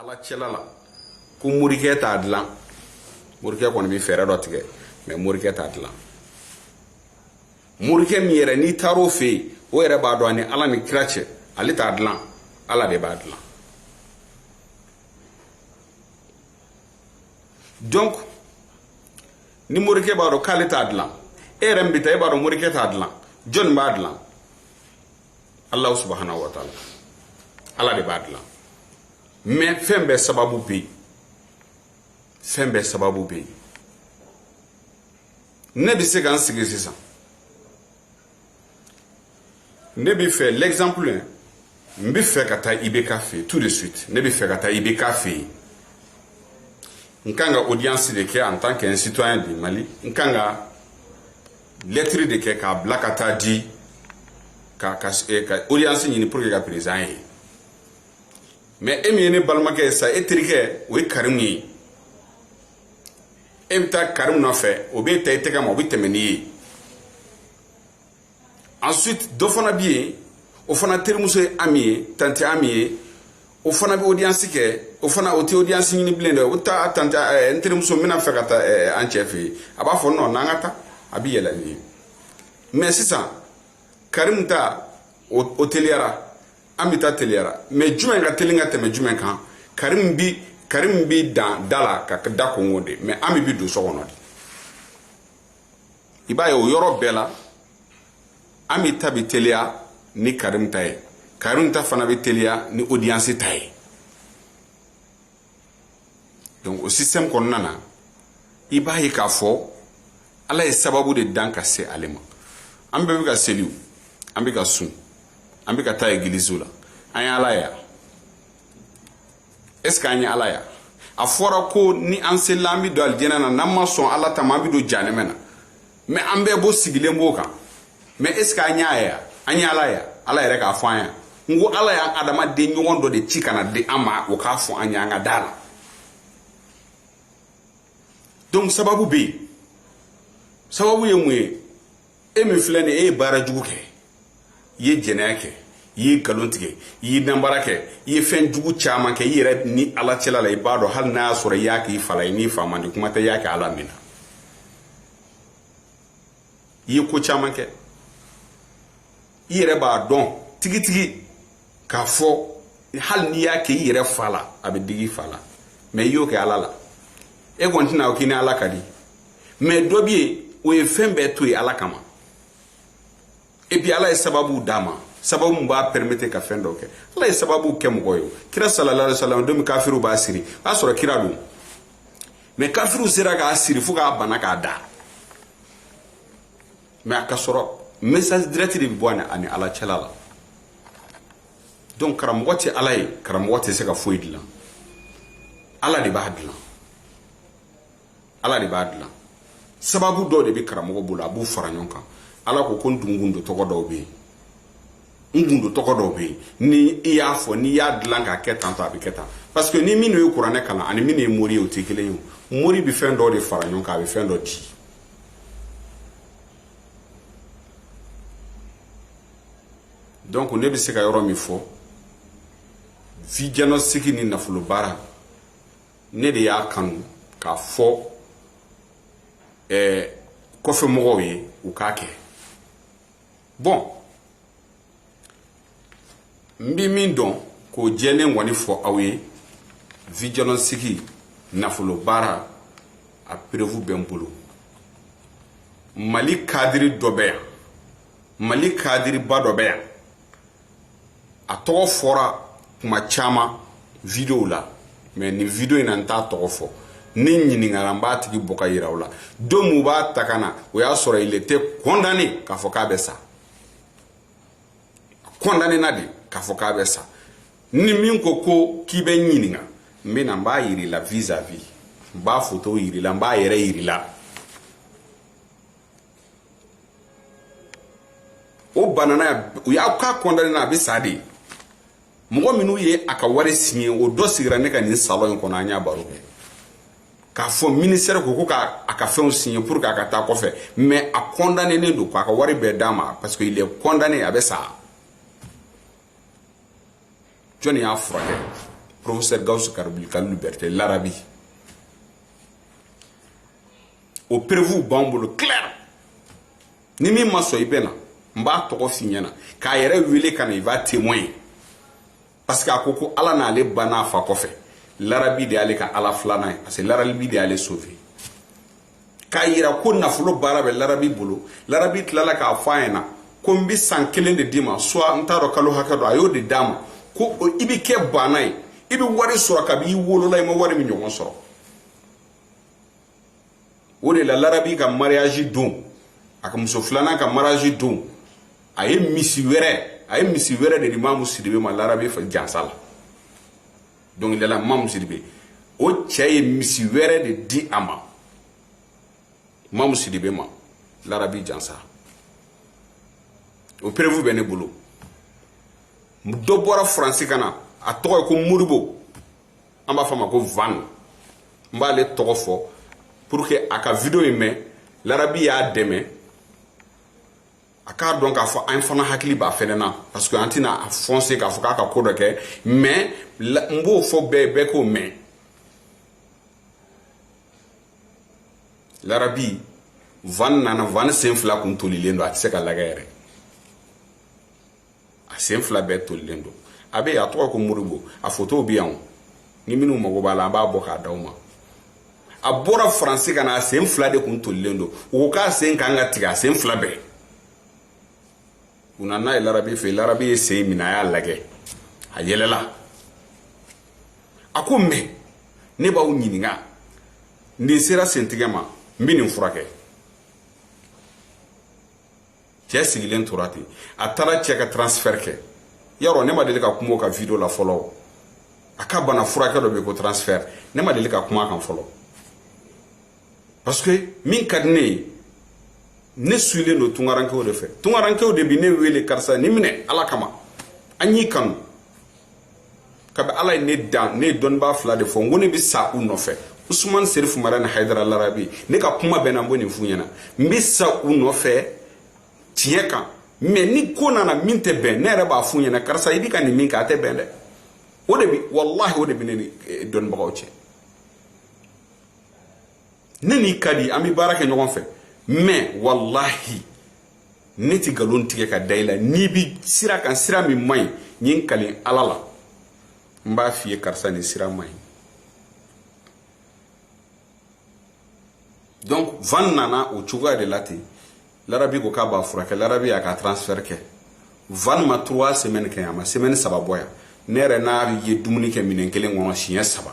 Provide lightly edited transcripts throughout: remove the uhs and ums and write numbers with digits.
ala cɛla la ko morikɛ t'a dilan morikɛ kɔni bɛ fɛɛrɛ dɔ tigɛ mais morikɛ t'a dilan morikɛ min yɛrɛ n'i taar'o fɛ yen o yɛrɛ b'a dɔn ani ala ni kira cɛ ale t'a dilan ala de b'a dilan donc ni morikɛ b'a dɔn k'ale t'a dilan e yɛrɛ min bɛ taa e b'a dɔn morikɛ t'a dilan jɔnni b'a dilan Allahu subhanahu wa ta'ala ala de b'a dilan mais fɛn bɛɛ sababu bɛ yen fɛn bɛɛ sababu bɛ yen ne bɛ se k'an sigi sisan ne bɛ fɛ l'exemple n bɛ fɛ ka taa IBK fɛ yen tout de suite ne bɛ fɛ ka taa IBK fɛ yen n kan ka audience de kɛ en tant qu'un citoyen du Mali n kan ka lettre de kɛ k'a bila ka taa di ka audience ɲini pour que ka président ye mais e min ye ne balimakɛ ye sa e terikɛ o ye Karimu ye e bɛ taa Karimu nɔfɛ o bɛ ta i tɛgɛ ma o bɛ tɛmɛ n'i ye ensuite dɔ fana bɛ yen o fana terimuso ye Ami ye tante Ami ye o fana bɛ audience kɛ o fana o tɛ audience ɲini bilen dɛ o taa tante n terimuso n bɛna fɛ ka taa an cɛ fɛ yen a b'a fɔ non n'an ka taa a bɛ yɛlɛ ni ye mais sisan Karimu ta o teliyara an bɛ taa teliyara mais jumɛn ka teli ka tɛmɛ jumɛn kan Karimu bi dan da la ka da kongo de mais an bi don so kɔnɔ de i b'a ye o yɔrɔ bɛɛ la an bɛ ta bi teliya ni Karimu ta ye Karimu ta fana bɛ teliya ni audience ta ye donc o système kɔnɔna na i b'a ye k'a fɔ ala ye sababu de dan ka se ale ma an bɛɛ bɛ ka seliw an bɛ ka sun an bɛ ka taa église la an ye ala ya est ce que an ye ala ya a fɔra ko ni an selila an bɛ don alijɛnɛ na n'an ma sɔn ala ta ma an bɛ don jahanɛmɛ na mais an bɛɛ bɔ sigilen b'o kan mais est ce que an y'a ya an ye ala ya ala yɛrɛ k'a fɔ an ye n ko ala y'an adamaden ɲɔgɔn dɔ de ci ka na di an ma o k'a fɔ an ye an ka da la donc sababu bɛ yen sababu ye mun ye e min filɛ nin ye e ye baara jugu kɛ i ye jɛnɛya kɛ i ye nkalon tigɛ i ye danbara kɛ i ye fɛn jugu caman kɛ i yɛrɛ ni ala cɛla la i b'a dɔn hali n'a y'a sɔrɔ i y'a kɛ i fa la i n'i fa man di kuma tɛ i y'a kɛ ala min na i ye ko caman kɛ i yɛrɛ b'a dɔn tigitigi k'a fɔ hali n'i y'a kɛ i yɛrɛ fa la a bɛ digi i fa la mais i y'o kɛ ala la e kɔni tɛna o k'i ni ala ka di mais dɔ bɛ yen o ye fɛn bɛɛ to yen ala kama et puis ala ye sababu d'a ma sababu mun b'a permettre ka fɛn dɔ kɛ ala ye sababu kɛ mɔgɔ ye kira sallallahu alaihi wasallam don min kafiru b'a siri o y'a sɔrɔ kira don mais kafiru sera k'a siri fo k'a bana k'a da mais a ka sɔrɔ message direct de bɛ bɔ ani ala cɛla la donc karamɔgɔ tɛ ala ye karamɔgɔ tɛ se ka foyi dilan ala de b'a dilan ala de b'a dilan sababu dɔw de bɛ karamɔgɔ bolo a b'u fara ɲɔgɔn kan ala ko n dungundo tɔgɔ dɔw bɛ yen n gundo tɔgɔ dɔw bɛ yen ni i y'a fɔ n'i y'a dilan k'a kɛ tan to a bɛ kɛ tan parce que ni minnu ye kuranɛ kalan ani minnu ye mori ye o tɛ kelen ye mori bɛ fɛn dɔw de fara ɲɔgɔn kan a bɛ fɛn dɔ di donc ne bɛ se ka yɔrɔ min fɔ vie diagnostic ni nafolo baara ne de y'a kanu k'a fɔ kɔfɛ mɔgɔw ye u k'a kɛ bon n bɛ min dɔn k'o jɛlen kɔni fɔ aw ye vie diagnostic nafolo baara a preuve bɛ n bolo Mali cadre dɔ bɛ yan Mali cadre ba dɔ bɛ yan a tɔgɔ fɔra kuma caman video la mais ni video in na n t'a tɔgɔ fɔ ni ɲininkara n b'a tigi bɔ ka yira u la don mun b'a ta ka na o y'a sɔrɔ il était condamné k'a fɔ k'a bɛ sa condamné na de k'a fɔ k'a bɛ sa ni min ko k'i bɛ ɲininka n bɛ na n b'a yiri la vis-à-vis n b'a photo yiri la n b'a yɛrɛ yiri la o banana u y'a k'a condamné na a bɛ sa de mɔgɔ minnu ye a ka wari signé o dɔ sigira ne ka nin salon in kɔnɔ an y'a baro kɛ k'a fɔ ministère ko k'a ka fɛnw signé pour que a ka taa kɔfɛ mais a condamné don k'a ka wari bɛɛ d'a ma parce que il est condamné a bɛ sa jɔnni y'a furakɛ professeur Gauss Kalou Berté l'Arabie au prévu bambolo clair ni mi maso ibena mba to finyana ka yere wile kana il va témoin parce que akoko ala na ale bana fa kofe l'Arabie de ale ka ala flana parce que l'Arabie de ale sauver ka yira ko nafulo barabe l'Arabie bolo l'Arabie tlala ka faena ko mbi san kelen de dima soit ntaro kalo hakado ayo de dama ko ibi ke banai ibi wari sura ka bi wolo la ma wari mi nyogon soro wole la l'Arabie ka mariage don aka muso flana ka mariage don aye misi were de Imam Sidibe ma l'Arabie fa jansala donc il a la Imam Sidibe o chaye misi were de di ama Imam Sidibe ma l'Arabie jansa o prévu bene bolo do bora français kana a to ko Modibo amba fama ko van mba le to fo pour que aka vidéo me l'Arabie ya deme aka donc afo an fana hakili ba fenena parce que antina a foncé ka fo ka ko do ke mais mbo fo be ko me l'Arabie van senfla kun tolilendo atseka lagere a senfla be tolilendo abe ya to ko Modibo a photo bi an ni minu mago bala ba boka dawma abora français kana senfla de kun tolilendo o ka sen kanga tiga senfla be unana l'Arabie fait l'Arabie c'est mina ya lage a yelela akumme ne ba unyininga ndi sera sentigema mbini mfurake sigilen torati atara cheka transfert ke yaro ne ma deli ka kumo ka video la follow aka bana furake do be ko transfert ne ma deli ka kuma kan follow parce que min kadne ne suile no tungaranke o de fe tungaranke o de bi ne wele karsa ni mine ala kama anyi kan kabe ala ne dan ne don ba fla de fo ngone bi sa uno fe Ousmane Serif Marane Haidara l'Arabie ne ka kuma benambo ni funyana mbi sa uno fe tieka mais ni ko nana minte ben ne reba funyana karsa idi kan ni min ka te ben de o de bi wallahi o de bi ne don ba oche ne ni kadi ami baraka nyogon fe mais wallahi neti galon tige ka daila ni bi sira kan sira mi may nyin kalin alala mba fiye karsa ni sira may donc van nana o chuga de lati l'Arabie ko ka ba furake l'Arabie a ka transfert ke van ma 3 semaines ke ama semaine saba boya nere na ye dumuni ke minen kelen ngono chien saba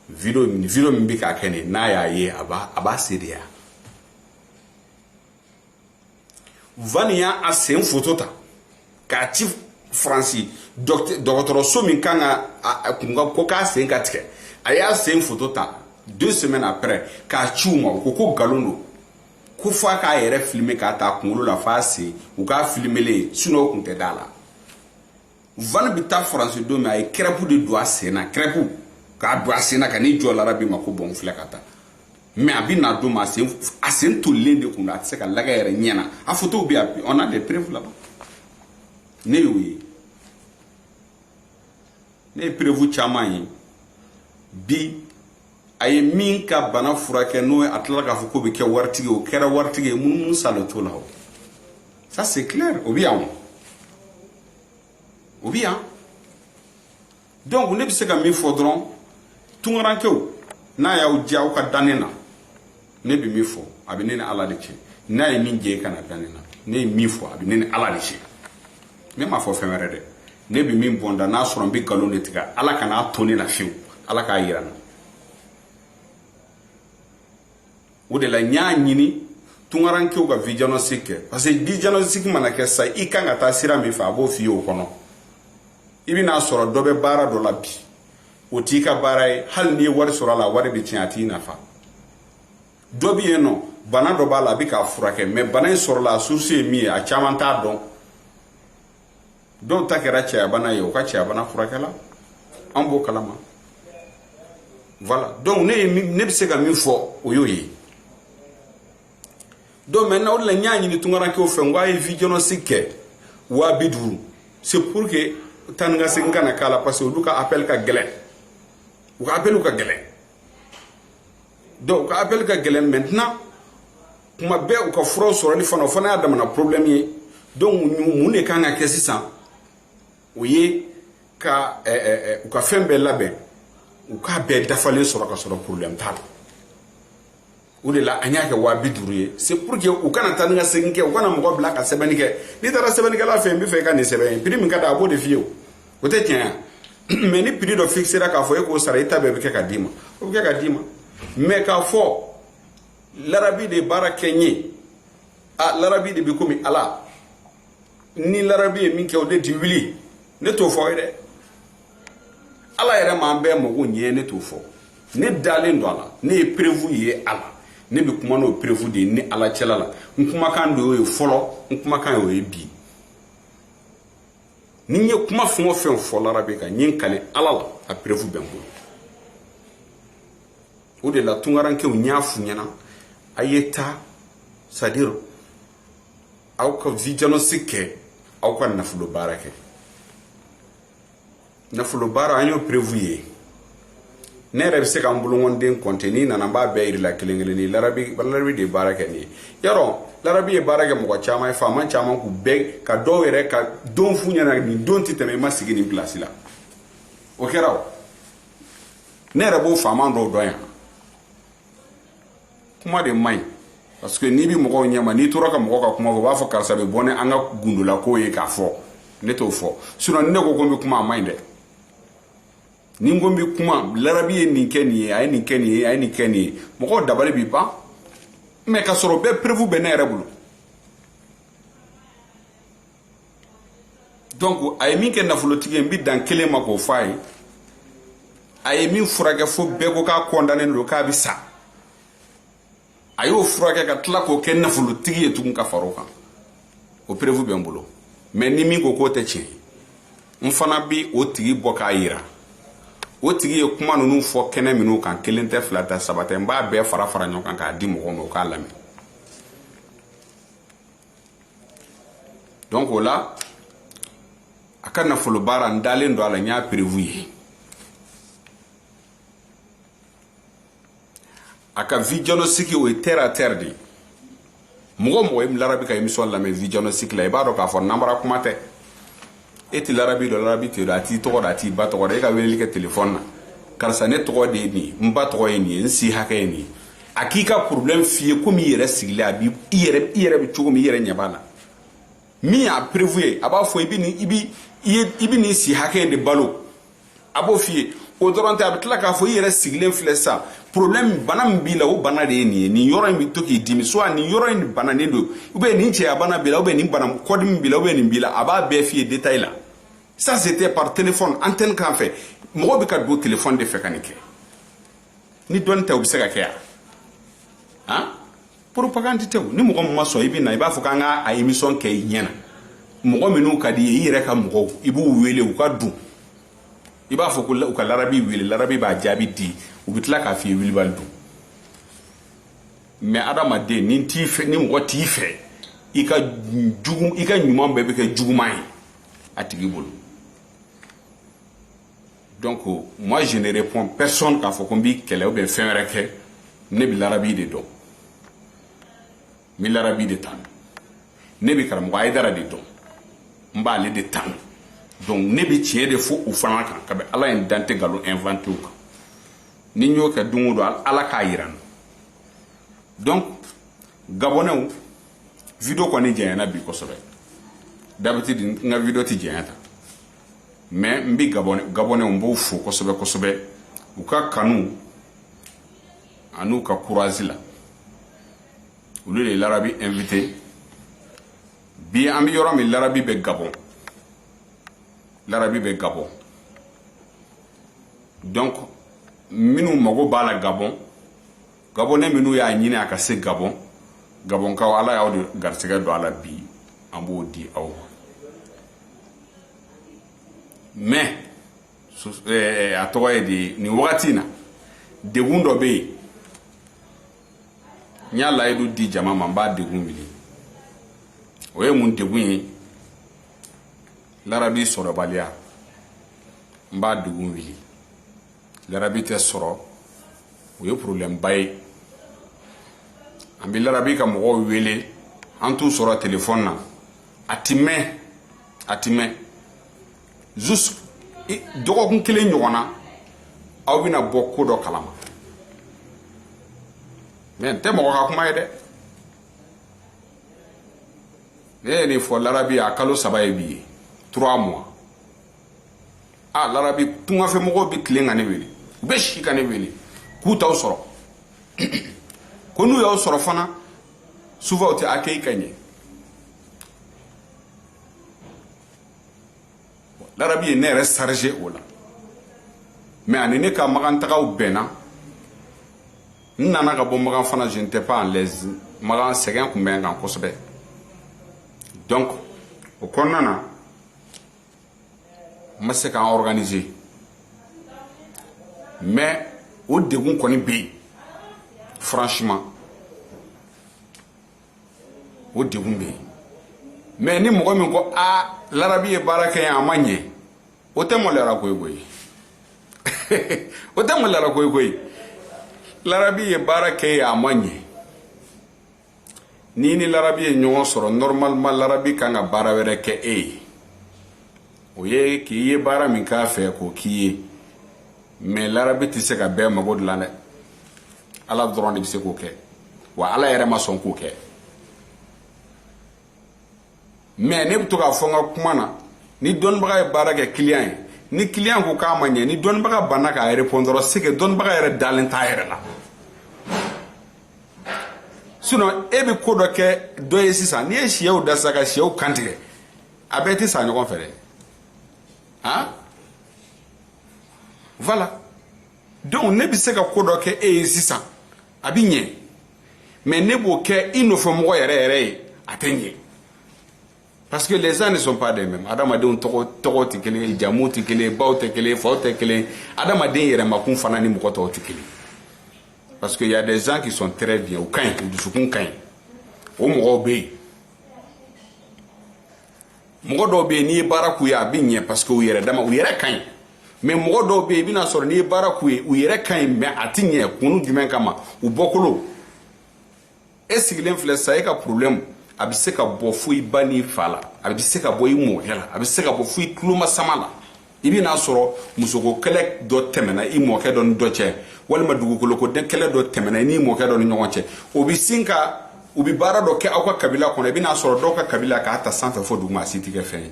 video mi bi ka kene na ya ye aba sedia van ya a sen photo ta ka ti Francis docteur so min kanga kunga ko ka sen ka tike aya sen photo ta 2 semaines après ka chuma ko galondo ko fa ka yere filmer ka ta kunlo la face ou ka filmer le suno kunte dala van bita France do me ay krepu de doa sena krepu ka doa sena ka ni jo l'Arabie mako bon flekata mais abina do ma se asen to lende kuna tseka laga yere nyana a photo bi api on a des preuves là-bas ne oui ne preuve chamayi bi ay min ka bana furake no atla ka fuko be ke wartige o kera wartige mun salo to lawo ça c'est clair ou bien donc ne bise ka mi fodron tungarankew na ya ujaw ka danena ne bi mi fo abi ne ala de chi na yi min je kana danena ne mi fo abi ne ala de chi ne ma fo femere de ne bi min bonda na soro bi kalo ne tiga ala kana toni na fiu ala ka yirana ou de la nyanyini tungaranke ga vijano sikke parce que vijano sikki manake sa ikanga ta sira mi fa bo fi o kono ibina soro dobe bara do labi o tika barai hal ni wari soro la wari bi tiati na fa dobi eno bana do bala bi ka furake me bana soro la source mi a chamanta don takera cha bana yo ka cha bana furake la ambo kalama voilà donc ne bi se ga mi fo oyoyi donc maintenant on la nyani ni tungaranke o fe ngwa e vijono sikke wa biduru c'est pour que tanga singana kala parce que duka appel ka gele u ka appel ka gɛlɛn donc u ka appel ka gɛlɛn maintenant kuma bɛɛ u ka furaw sɔrɔli fana o fana y'a damana problème ye donc mun de kan ka kɛ sisan o ye ka u ka fɛn bɛɛ labɛn u ka bɛɛ dafalen sɔrɔ ka sɔrɔ problème t'a la o de la an y'a kɛ 50 ye c'est pour que u kana taa ni ka segin kɛ u kana mɔgɔ bila ka sɛbɛnni kɛ n'i taara sɛbɛnnikɛla fɛ n bɛ fɛ i ka nin sɛbɛn ye prix min ka d'a b'o de f'i ye o tɛ tiɲɛ ye mais ni prix dɔ fixera k'a fɔ e k'o sara i ta bɛɛ bɛ kɛ ka d'i ma o bɛ kɛ ka d'i ma mais k'a fɔ larabi de baara kɛ n ye larabi de bɛ komi ala ni larabi ye min kɛ o de ti wuli ne t'o fɔ ye dɛ ala yɛrɛ m'an bɛɛ mago ɲɛ ne t'o fɔ ne dalen don a la ne ye prévu ye a la ne bɛ kuma n'o prévu de ye ni ala cɛla la n kumakan de y'o ye fɔlɔ n kumakan y'o ye bi ni n ye kuma fɛn o fɛn fɔ larabi kan n ye n kale ala la a prévu bɛ n bolo o de la tungarankew n y'a f'u ɲɛna a ye taa c'est à dire aw ka vie diagnostic kɛ aw ka nafolo baara kɛ nafolo baara an y'o prévu ye ne yɛrɛ bɛ se ka n bolongɔnden compter n'i nana n b'a bɛɛ yir'i la kelen kelen ni larabi de ye baara kɛ nin ye yarɔ larabi ye baara kɛ mɔgɔ caman ye faama caman k'u bɛɛ ka dɔw yɛrɛ ka don f'u ɲɛna nin don tɛ tɛmɛ i ma sigi nin place la o kɛra o ne yɛrɛ b'o faama dɔw dɔn yan kuma de man ɲi parce que n'i bɛ mɔgɔw ɲɛma n'i tora ka mɔgɔ ka kuma fɔ u b'a fɔ karisa bɛ bɔ ni an ka gundola ko ye k'a fɔ ne t'o fɔ sinon ni ne ko n bɛ kuma a man ɲi dɛ ni n ko n bɛ kuma larabi ye nin kɛ nin ye a ye nin kɛ nin ye a ye nin kɛ nin ye mɔgɔw dabali b'i ban mais ka sɔrɔ bɛɛ prévu bɛ ne yɛrɛ bolo donc a ye min kɛ nafolotigi ye n bɛ dan kelen ma k'o fɔ a ye a ye min furakɛ fo bɛɛ ko k'a condamné don k'a bɛ sa a y'o furakɛ ka tila k'o kɛ nafolotigi ye tugun ka fara o kan o prévu bɛ n bolo mais ni min ko k'o tɛ tiɲɛ n fana bɛ o tigi bɔ k'a yira o tigi ye kuma ninnu fɔ kɛnɛ minnu kan kelen tɛ fila tɛ saba tɛ n b'a bɛɛ fara fara ɲɔgɔn kan k'a di mɔgɔw ma o k'a lamɛn donc o la a ka nafolo baara n dalen don a la n y'a prévu ye a ka vie diagnostic o ye terre à terre de mɔgɔ mɔgɔ ye larabi ka émission lamɛn vie diagnostic la i b'a dɔn k'a fɔ namara kuma tɛ e ti larabi dɔ larabi tɛ a t'i tɔgɔ da a t'i ba tɔgɔ da e ka weleli kɛ téléphone na karisa ne tɔgɔ de ye nin ye n ba tɔgɔ ye nin ye n si hakɛ ye nin ye a k'i ka problème f'i ye komi i yɛrɛ sigilen a bi i yɛrɛ bɛ cogo min i yɛrɛ ɲɛ b'a la min y'a prévu ye a b'a fɔ i bɛ nin si hakɛ in de balo a b'o f'i ye o dɔrɔn tɛ a bɛ tila k'a fɔ i yɛrɛ sigilen filɛ sisan problème bana min b'i la o bana de ye nin ye nin yɔrɔ in bɛ to k'i dimi soit nin yɔrɔ in bananen don ou bien nin cɛya bana b'i la ou bien nin bana kɔdimi b'i la ou bien nin b'i la a b'a bɛɛ f'i ye détail la ça c'était par téléphone antenne kan fɛ mɔgɔ bɛ ka don téléphone de fɛ ka nin kɛ ni dɔnni tɛ o bɛ se ka kɛ yan han propagande tɛ o ni mɔgɔ min ma sɔn i bɛ na i b'a fɔ k'an ka a émission kɛ i ɲɛna mɔgɔ minnu ka di i ye i yɛrɛ ka mɔgɔw i b'u wele u ka don i b'a fɔ ko u ka larabi wele larabi b'a jaabi di u bɛ tila k'a f'i ye wilibali don mais adamaden ni t'i fɛ ni mɔgɔ t'i fɛ i ka ɲuman bɛɛ bɛ kɛ juguman ye a tigi bolo donc moi je ne réponds personne k'a fɔ ko n b'i kɛlɛ ou bien fɛn wɛrɛ kɛ ne bɛ larabi de dɔn n bɛ larabi de tanu ne bɛ karamɔgɔ Ayidara de dɔn n b'ale de tanu donc ne bɛ tiɲɛ de fɔ u fana kan kabi ala ye n dan tɛ nkalon inventé o kan ni n y'o kɛ don o don ala k'a yira n na donc gabonɛw video kɔni janyana bi kosɛbɛ d'habitude n ka video tɛ janya ta mais n bɛ gabonɛw n b'o fo kosɛbɛ kosɛbɛ u ka kanu an'u ka courage la olu de ye larabi invité bi an bɛ yɔrɔ min larabi bɛ gabon larabi bɛ gabon donc minnu mago b'a la gabon gabonais minnu y'a ɲini a ka se gabon gabonkaw ala y'aw de garisɛgɛ don a la bi an b'o di aw ma mais a tɔgɔ ye de nin wagati in na degun dɔ bɛ yen n y'a layidu di jama ma n b'a degun wuli o ye mun degun ye larabi sɔrɔbaliya n b'a degun wuli larabi tɛ sɔrɔ o ye problème ba ye an bɛ larabi ka mɔgɔw wele an t'u sɔrɔ téléphone na a ti mɛn juste dɔgɔkun kelen ɲɔgɔn na aw bɛna bɔ ko dɔ kalama mais n tɛ mɔgɔ ka kuma ye dɛ ne ye nin fɔ larabi a kalo 3 ye bi ye 3 mois larabi tungafɛ mɔgɔw bɛ tilen ka ne wele u bɛ si ka ne wele k'u t'aw sɔrɔ ko n'u y'aw sɔrɔ fana souvent u tɛ accueil ka ɲɛ larabi ye ne yɛrɛ chargé o la mais ani ne ka magan tagaw bɛnna n nana ka bɔ magan fana je n'étais pas en l'aise magan sɛgɛn kun bɛ n kan kosɛbɛ donc o kɔnɔna na n ma se k'an organiser mais o degun kɔni bɛ yen franchement o degun bɛ yen mais ni mɔgɔ min ko larabi ye baara kɛ yan a ma ɲɛ o tɛ maloyara koyi o tɛ maloyara koyi larabi ye baara kɛ yan a ma ɲɛ ni larabi ye ɲɔgɔn sɔrɔ normalement larabi kan ka baara wɛrɛ kɛ e ye o ye k'i ye baara min k'a fɛ k'o k'i ye mais larabi tɛ se ka bɛɛ mago dilan dɛ ala dɔrɔn de bɛ se k'o kɛ wa ala yɛrɛ ma sɔn k'o kɛ mais ne bɛ to k'a fɔ n ka kuma na ni dɔnnibaga ye baara kɛ client ye ni client ko k'a ma ɲɛ ni dɔnnibaga banna k'a répondre c'est que dɔnnibaga yɛrɛ dalen t'a yɛrɛ la sinon e bɛ ko dɔ kɛ dɔ ye sisan n'i ye sɛw da sa ka sɛw kantigɛ a bɛɛ tɛ sa ɲɔgɔn fɛ dɛ voilà donc ne bɛ se ka ko dɔ kɛ e ye sisan a bɛ ɲɛ mais ne b'o kɛ i nɔfɛ mɔgɔ yɛrɛ ye a tɛ ɲɛ parce que les gens ne sont pas les mêmes adamadenw tɔgɔ tɛ kelen ye jamu tɛ kelen ye baw tɛ kelen ye faw tɛ kelen ye adamaden yɛrɛmakun fana ni mɔgɔ tɔw tɛ kelen parce que y a des gens qui sont très bien u ka ɲi u dusukun ka ɲi o mɔgɔw bɛ yen mɔgɔ dɔw bɛ yen n'i ye baara k'u ye a bɛ ɲɛ parce que u yɛrɛ dama u yɛrɛ ka ɲi mais mɔgɔ dɔw bɛ yen i bɛna sɔrɔ n'i ye baara k'u ye u yɛrɛ ka ɲi mais a tɛ ɲɛ kun jumɛn kama u bɔkolo e sigilen filɛ sa e ka problème a bɛ se ka bɔ fo i ba n'i fa la a bɛ se ka bɔ i mɔkɛ la a bɛ se ka bɔ fo i tulomasama la i bɛna sɔrɔ musoko kɛlɛ dɔ tɛmɛna i mɔkɛ dɔ ni dɔ cɛ walima dugukoloko kɛlɛ dɔ tɛmɛna i n'i mɔkɛ dɔ ni ɲɔgɔn cɛ o bɛ sin ka u bɛ baara dɔ kɛ aw ka kabila kɔnɔ i bɛna sɔrɔ dɔw ka kabila k'a ta sanfɛ fo duguma a si tɛ kɛ fɛn ye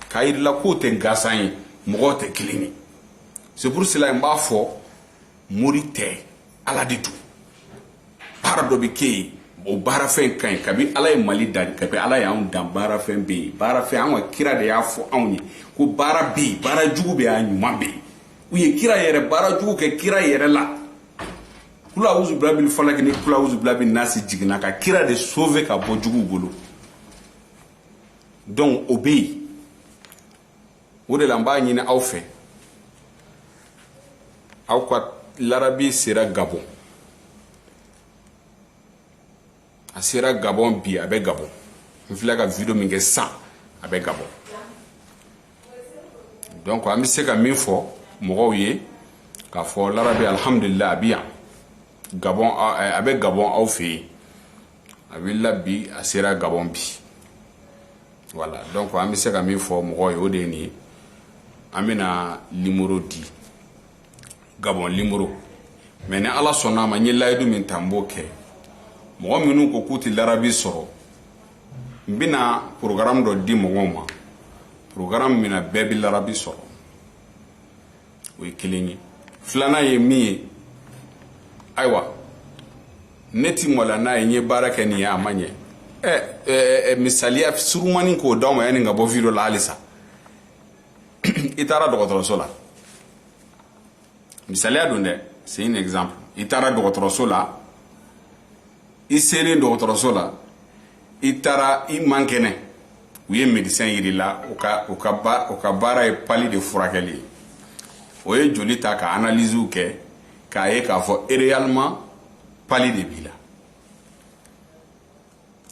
k'a yirila k'o tɛ gansan ye mɔgɔw tɛ kelen ye c'est pour cela n b'a fɔ mori tɛ ala de don baara dɔ bɛ kɛ yen o baara fɛn ka ɲi kabi ala ye mali dan kabi ala y'anw dan baara fɛn bɛ yen baara fɛn an ka kira de y'a fɔ anw ye ko baara bɛ yen baara jugu bɛ yen a ɲuman bɛ yen u ye kira yɛrɛ baara jugu kɛ kira yɛrɛ la kula awuzu bila bil falaki ni kula awuzu bila bil nasi jiginna ka kira de sauver ka bɔ juguw bolo donc o bɛ yen o de la n b'a ɲini aw fɛ aw ka larabi sera Gabon a sera Gabon bi a bɛ Gabon n filɛ ka video min kɛ sisan a bɛ Gabon donc an bɛ se ka min fɔ mɔgɔw ye k'a fɔ larabi alhamdulillah a bɛ yan Gabon a bɛ Gabon aw fɛ yen a wulila bi a sera Gabon bi voilà donc an bɛ se ka min fɔ mɔgɔw ye o de ye nin ye an bɛna numéro di Gabon numéro mais ni ala sɔnna ma n ye layidu min ta n b'o kɛ mɔgɔ minnu ko k'u tɛ larabi sɔrɔ n bɛna programme dɔ di mɔgɔw ma programme min na bɛɛ bɛ larabi sɔrɔ o ye kelen ye filanan ye min ye ayiwa ne ti mɔla n'a ye n ye baara kɛ nin ye a ma ɲɛ misaliya surumani k'o d'aw ma yanni ka bɔ video la halisa i taara dɔgɔtɔrɔso la misaliya don dɛ c'est un exemple i taara dɔgɔtɔrɔso la i selen dɔgɔtɔrɔso la i taara i man kɛnɛ u ye médecin yiri la u ka baara ye pali de furakɛli ye o ye joli ta ka analysew kɛ k'a ye k'a fɔ réellement pali de b'i la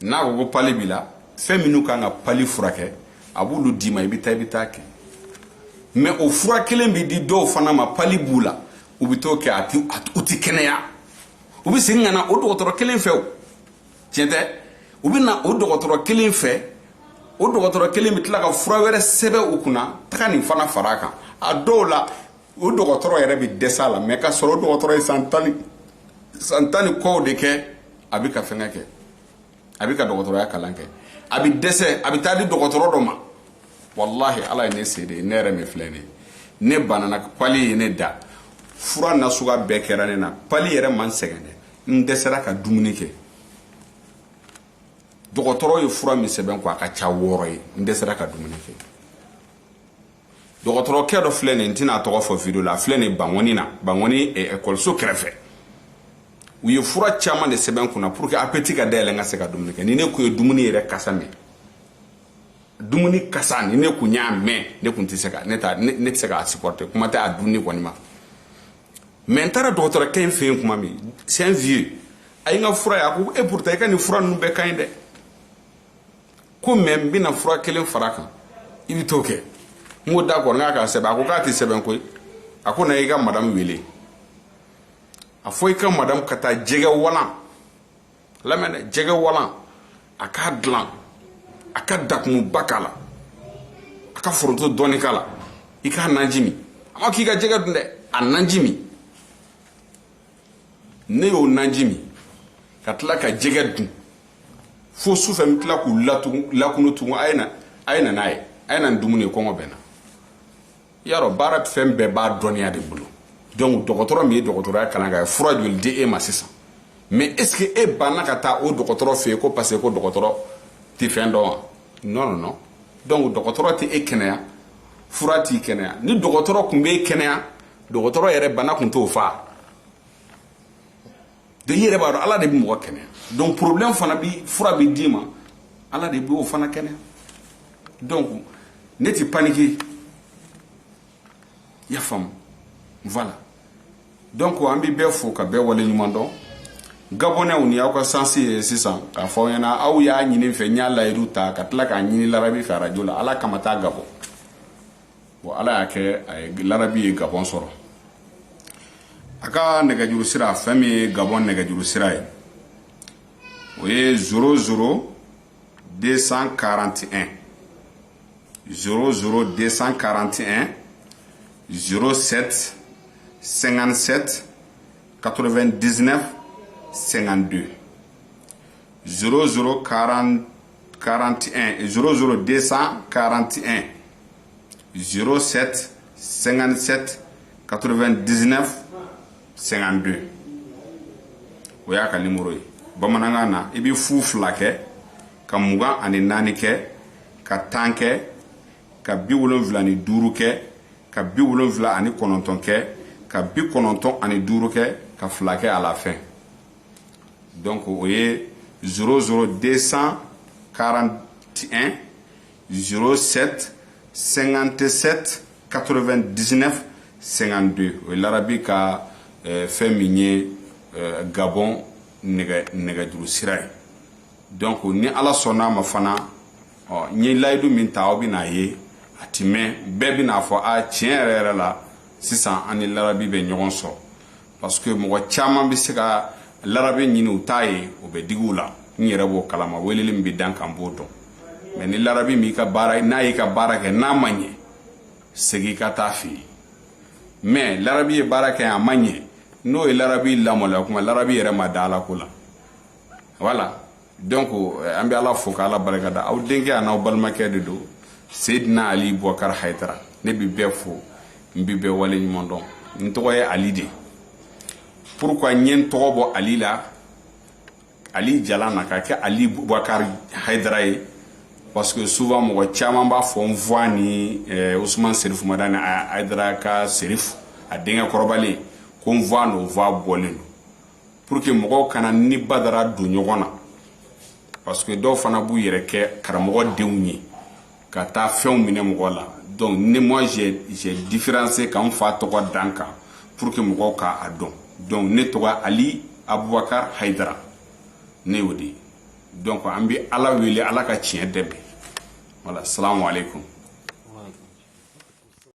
n'a ko ko pali b'i la fɛn minnu kan ka pali furakɛ a b'olu d'i ma i bɛ taa kɛ mais o fura kelen bi di dɔw fana ma pali b'u la u bi t'o kɛ u ti kɛnɛya u bi segin ka na o dɔgɔtɔrɔ kelen fɛ o tiɲɛ tɛ u bi na o dɔgɔtɔrɔ kelen fɛ o dɔgɔtɔrɔ kelen bi tila ka fura wɛrɛ sɛbɛn u kunna taga nin fana fara a kan a dɔw la o dɔgɔtɔrɔ yɛrɛ bi dɛsɛ a la mais ka sɔrɔ o dɔgɔtɔrɔ ye san tan ni kɔw de kɛ a bi ka fɛngɛ kɛ a bi ka dɔgɔtɔrɔya kalan kɛ a bi dɛsɛ a bi taa di dɔgɔtɔrɔ dɔ ma wallahi ala ye ne se de ne yɛrɛ min filɛ ne ne banana pali ye ne da fura nasuga bɛɛ kɛra ne na pali yɛrɛ man sɛgɛn dɛ n dɛsɛra ka dumuni kɛ dɔgɔtɔrɔ ye fura min sɛbɛn ko a ka ca 6 ye n dɛsɛra ka dumuni kɛ dɔgɔtɔrɔkɛ dɔ filɛ nin n tɛna a tɔgɔ fɔ video la a filɛ nin Bangoni na Bangoni ekɔliso kɛrɛfɛ u ye fura caman de sɛbɛn kunna pour que appétit ka dayɛlɛ n ka se ka dumuni kɛ ni ne kun ye dumuni yɛrɛ kasa mɛn dumuni kasa ni ne kun y'a mɛn ne kun tɛ se ka ne tɛ se k'a supporter kuma tɛ a dunni kɔni ma mais n taara dɔgɔtɔrɔkɛ in fɛ yen kuma min c'est un vieux a ye n ka fura ye a ko e pourtant i ka nin fura ninnu bɛɛ ka ɲi dɛ ko mais n bɛna fura kelen fara kan i bɛ t'o kɛ n ko d'accord n k'a ka sɛbɛn a ko k'a tɛ sɛbɛn koyi a ko na i ka madame wele a fɔ i ka madame ka taa jɛgɛ walan lamɛn dɛ jɛgɛ walan a k'a dilan a ka dakumuba k'a la a ka foronto dɔɔni k'a la i k'a naji min a ma k'i ka jɛgɛ dun dɛ a naji min ne y'o naji min ka tila ka jɛgɛ dun fo sufɛ n tila k'u lakunu tugun a ye na n'a ye a ye na ni dumuni ye kɔngɔ bɛ na yarɔ baara fɛn bɛɛ b'a dɔnniya de bolo donc dɔgɔtɔrɔ min ye dɔgɔtɔrɔya kalan kɛ a ye fura joli di e ma sisan mais est ce que e banna ka taa o dɔgɔtɔrɔ fɛ yen ko parce que ko dɔgɔtɔrɔ tɛ fɛn dɔn wa non donc dɔgɔtɔrɔ tɛ e kɛnɛya fura t'i kɛnɛya ni dɔgɔtɔrɔ kun b'e kɛnɛya dɔgɔtɔrɔ yɛrɛ bana kun t'o fa de i yɛrɛ b'a dɔn ala de bɛ mɔgɔ kɛnɛya donc problème fana bi fura bi d'i ma ala de b'o fana kɛnɛya donc ne tɛ paniquer i y'a faamu voilà donc an bɛ bɛɛ fo ka bɛɛ wale ɲuman dɔn gabonɛw ni aw ka sansi ye sisan k'a fɔ aw ɲɛna aw y'a ɲini fɛ n y'a layidu ta ka tila k'a ɲini larabi fɛ arajo la ala kama taa gabon bon ala y'a kɛ a ye larabi ye gabon sɔrɔ a ka nɛgɛjuru sira fɛn min ye gabon nɛgɛjuru sira ye o ye 00 241 00 241 07 57 99 52 00 41 00 241 07 57 99 52 o y'a ka numéro ye bamanankan na i bɛ fu 2 kɛ ka 24 kɛ ka 10 kɛ ka 75 kɛ ka 79 kɛ ka 95 kɛ ka 2 kɛ à la fin donc o ye 00 241 07 57 99 52 o ye larabi ka fɛn min ye Gabon nɛgɛjuru sira ye donc ni ala sɔnna ma fana n ye layidu min ta aw bɛna ye a ti mɛn bɛɛ bɛna fɔ a tiɲɛ yɛrɛ yɛrɛ la sisan an ni larabi bɛ ɲɔgɔn sɔrɔ parce que mɔgɔ caman bɛ se ka larabi ɲini u t'a ye o bɛ digi u la n yɛrɛ b'o kalama weleli min bɛ dan kan n b'o dɔn mais ni larabi min ka baara n'a y'i ka baara kɛ n'a ma ɲɛ segin ka taa fɛ yen mais larabi ye baara kɛ a ma ɲɛ n'o ye larabi lamɔla kuma larabi yɛrɛ ma da ala ko la voilà donc an bɛ ala fo k'ala barikada aw denkɛ a n'aw balimakɛ de don Seydina Ali Boubacar Haidara ne bɛ bɛɛ fo n bɛ bɛɛ wale ɲuman dɔn n tɔgɔ ye Ali de pourquoi n ye n tɔgɔ bɔ Ali la Ali jalan na ka kɛ Ali Boubacar Haidara ye parce que souvent mɔgɔ caman b'a fɔ n voix ni Ousmane Serif Madani Haidara ka Serif a denkɛ kɔrɔbalen ko n voix n'o voix bɔlen don pour que mɔgɔw kana ni badara don ɲɔgɔn na parce que dɔw fana b'u yɛrɛ kɛ karamɔgɔ denw ye ka taa fɛnw minɛ mɔgɔ la donc moi j'ai différencié k'an fa tɔgɔ dan kan pour que mɔgɔw k'a dɔn donc ne tɔgɔ Ali Aboubacar Haidara ne y'o de ye donc an bɛ ala wele ala ka tiɲɛ dɛmɛ voilà salamu alaikum